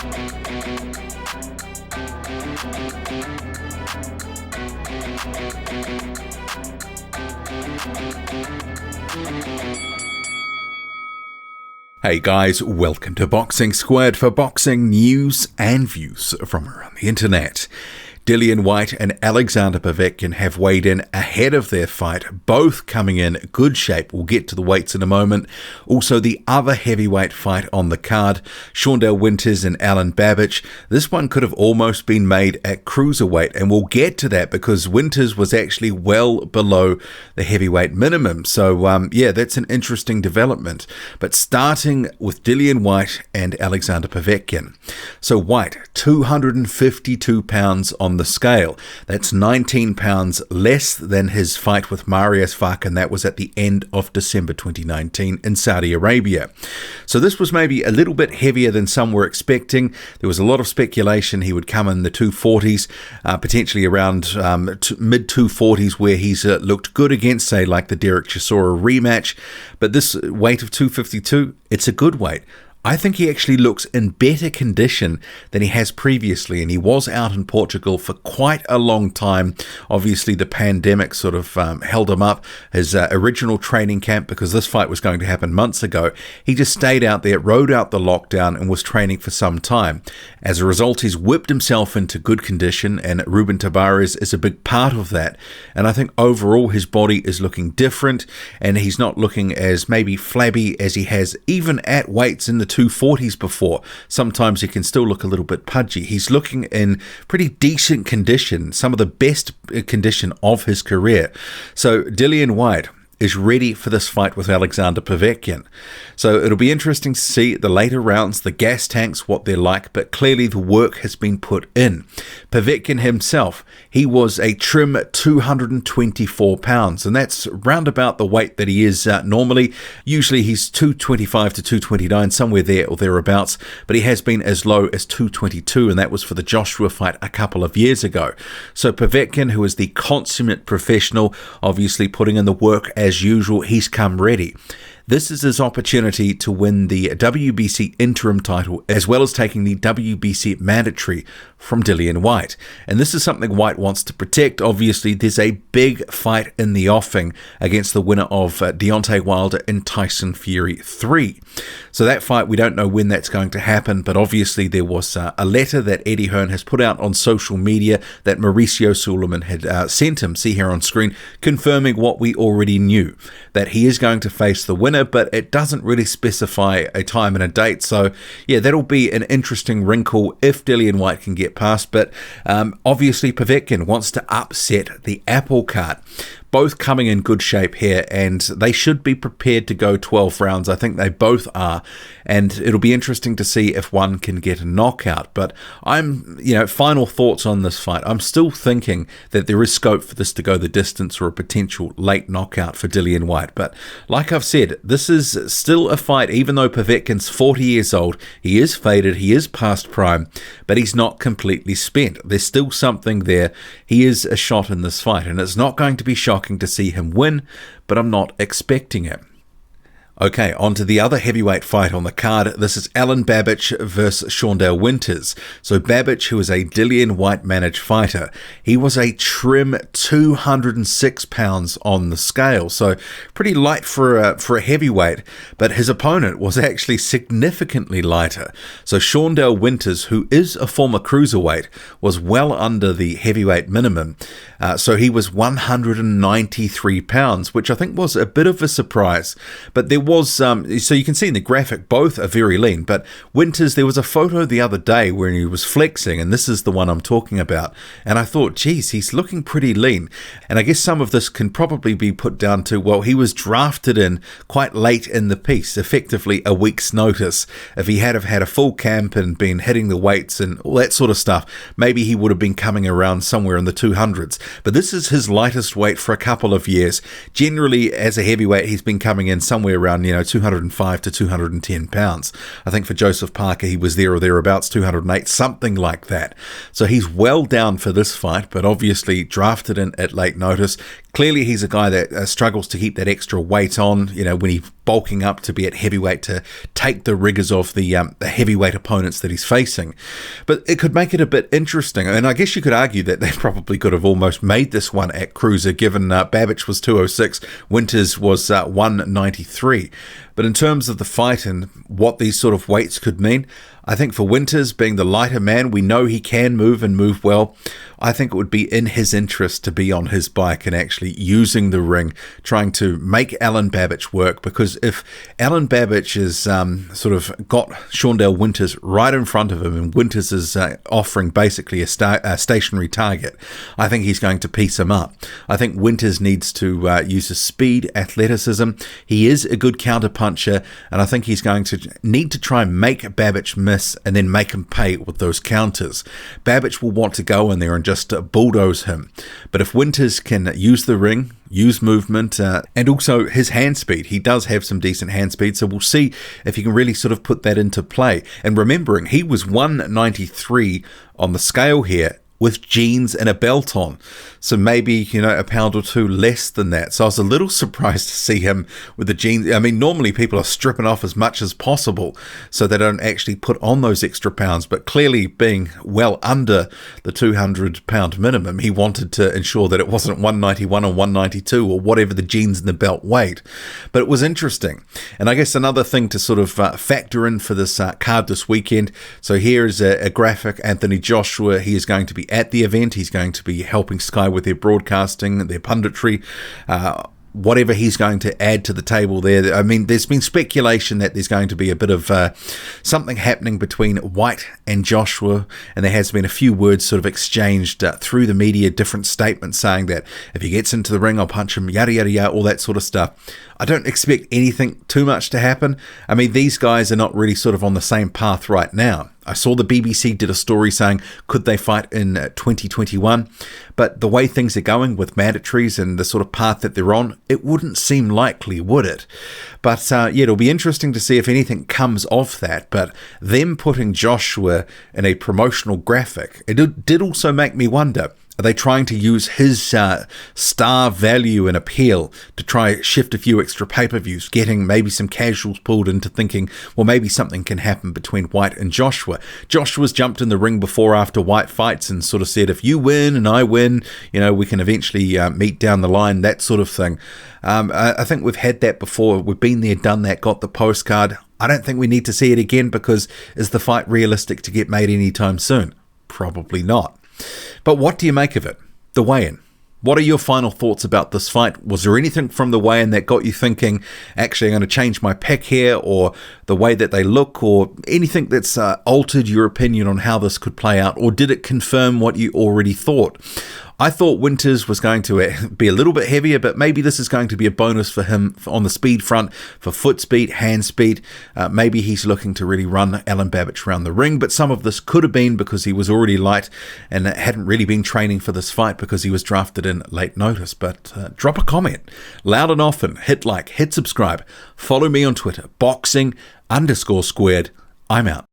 Hey guys, welcome to Boxing Squared for boxing news and views from around the internet. Dillian Whyte and Alexander Povetkin have weighed in ahead of their fight, both coming in good shape. We'll get to the weights in a moment. Also, the other heavyweight fight on the card, Shawndell Winters and Alen Babic. This one could have almost been made at cruiserweight, and we'll get to that because Winters was actually well below the heavyweight minimum. So, yeah, that's an interesting development. But starting with Dillian Whyte and Alexander Povetkin. So, Whyte, 252 pounds on the scale. That's 19 pounds less than his fight with Marius Fark, and that was at the end of December 2019 in Saudi Arabia. So this was maybe a little bit heavier than some were expecting. There was a lot of speculation he would come in the 240s, potentially around mid 240s, where he's looked good against, say, like the Derek Chisora rematch. But this weight of 252, it's a good weight. I think he actually looks in better condition than he has previously, and he was out in Portugal for quite a long time. Obviously, the pandemic sort of held him up. His original training camp, because this fight was going to happen months ago, he just stayed out there, rode out the lockdown, and was training for some time. As a result, he's whipped himself into good condition, and Ruben Tavares is a big part of that. And I think overall his body is looking different, and he's not looking as maybe flabby as he has even at weights in the 240s before. Sometimes he can still look a little bit pudgy. He's looking in pretty decent condition, some of the best condition of his career. So Dillian Whyte is ready for this fight with Alexander Povetkin. So it'll be interesting to see the later rounds, the gas tanks, what they're like, but clearly the work has been put in. Povetkin himself, he was a trim 224 pounds, and that's round about the weight that he is normally. Usually he's 225 to 229, somewhere there or thereabouts, but he has been as low as 222, and that was for the Joshua fight a couple of years ago. So Povetkin, who is the consummate professional, obviously putting in the work as usual, he's come ready. This is his opportunity to win the WBC interim title, as well as taking the WBC mandatory from Dillian Whyte. And this is something Whyte wants to protect. Obviously, there's a big fight in the offing against the winner of Deontay Wilder and Tyson Fury 3. So that fight, we don't know when that's going to happen, but obviously there was a letter that Eddie Hearn has put out on social media that Mauricio Suleiman had sent him, see here on screen, confirming what we already knew, that he is going to face the winner, but it doesn't really specify a time and a date. So yeah, that'll be an interesting wrinkle if Dillian Whyte can get past. But obviously Povetkin wants to upset the apple cart. Both coming in good shape here, and they should be prepared to go 12 rounds. I think they both are, and it'll be interesting to see if one can get a knockout. But final thoughts on this fight. I'm still thinking that there is scope for this to go the distance or a potential late knockout for Dillian Whyte. But like I've said, this is still a fight, even though Povetkin's 40 years old, he is faded, he is past prime, but he's not completely spent. There's still something there. He is a shot in this fight, and it's not going to be shocking to see him win, but I'm not expecting it. Okay, on to the other heavyweight fight on the card. This is Alen Babic versus Shawndell Winters. So Babich, who is a Dillian Whyte managed fighter, he was a trim 206 pounds on the scale, so pretty light for a heavyweight, but his opponent was actually significantly lighter. So Shawndell Winters, who is a former cruiserweight, was well under the heavyweight minimum, so he was 193 pounds, which I think was a bit of a surprise, but there was, so you can see in the graphic, both are very lean, but Winters, there was a photo the other day where he was flexing, and this is the one I'm talking about, and I thought, geez, he's looking pretty lean, and I guess some of this can probably be put down to, well, he was drafted in quite late in the piece, effectively a week's notice. If he had have had a full camp and been hitting the weights and all that sort of stuff, maybe he would have been coming around somewhere in the 200s, but this is his lightest weight for a couple of years. Generally, as a heavyweight, he's been coming in somewhere around 205 to 210 pounds. I think for Joseph Parker, he was there or thereabouts, 208, something like that. So he's well down for this fight, but obviously drafted in at late notice. Clearly, he's a guy that struggles to keep that extra weight on, when he bulking up to be at heavyweight to take the rigors of the heavyweight opponents that he's facing. But it could make it a bit interesting. And I guess you could argue that they probably could have almost made this one at cruiser, given Babich was 206, Winters was 193. But in terms of the fight and what these sort of weights could mean, I think for Winters, being the lighter man, we know he can move and move well. I think it would be in his interest to be on his bike and actually using the ring, trying to make Alen Babic work, because if Alen Babic is sort of got Shawndell Winters right in front of him and Winters is offering basically a stationary target, I think he's going to piece him up. I think Winters needs to use his speed, athleticism. He is a good counter puncher, and I think he's going to need to try and make Babich miss and then make him pay with those counters. Babich will want to go in there and just bulldoze him. But if Winters can use the ring, use movement, and also his hand speed, he does have some decent hand speed, so we'll see if he can really sort of put that into play. And remembering, he was 193 on the scale here, with jeans and a belt on. So maybe, a pound or two less than that. So I was a little surprised to see him with the jeans. I mean, normally people are stripping off as much as possible so they don't actually put on those extra pounds. But clearly, being well under the 200-pound minimum, he wanted to ensure that it wasn't 191 or 192 or whatever the jeans and the belt weighed. But it was interesting. And I guess another thing to sort of factor in for this card this weekend. So here is a graphic. Anthony Joshua, he is going to be at the event. He's going to be helping Sky with their broadcasting, their punditry, whatever he's going to add to the table there. I mean, there's been speculation that there's going to be a bit of something happening between Whyte and Joshua, and there has been a few words sort of exchanged through the media, different statements saying that if he gets into the ring, I'll punch him, yada, yada, yada, all that sort of stuff. I don't expect anything too much to happen. I mean, these guys are not really sort of on the same path right now. I saw the BBC did a story saying, could they fight in 2021? But the way things are going with mandatories and the sort of path that they're on, it wouldn't seem likely, would it? But yeah, it'll be interesting to see if anything comes of that. But them putting Joshua in a promotional graphic, it did also make me wonder, are they trying to use his star value and appeal to try shift a few extra pay-per-views, getting maybe some casuals pulled into thinking, well, maybe something can happen between Whyte and Joshua. Joshua's jumped in the ring before after Whyte fights and sort of said, if you win and I win, we can eventually meet down the line, that sort of thing. I think we've had that before. We've been there, done that, got the postcard. I don't think we need to see it again, because is the fight realistic to get made anytime soon? Probably not. But what do you make of it? The weigh-in. What are your final thoughts about this fight? Was there anything from the weigh-in that got you thinking, actually, I'm going to change my pick here, or the way that they look, or anything that's altered your opinion on how this could play out, or did it confirm what you already thought? I thought Winters was going to be a little bit heavier, but maybe this is going to be a bonus for him on the speed front, for foot speed, hand speed. Maybe he's looking to really run Alen Babic around the ring, but some of this could have been because he was already light and hadn't really been training for this fight because he was drafted in late notice. But drop a comment, loud and often, hit like, hit subscribe, follow me on Twitter, boxing_squared. I'm out.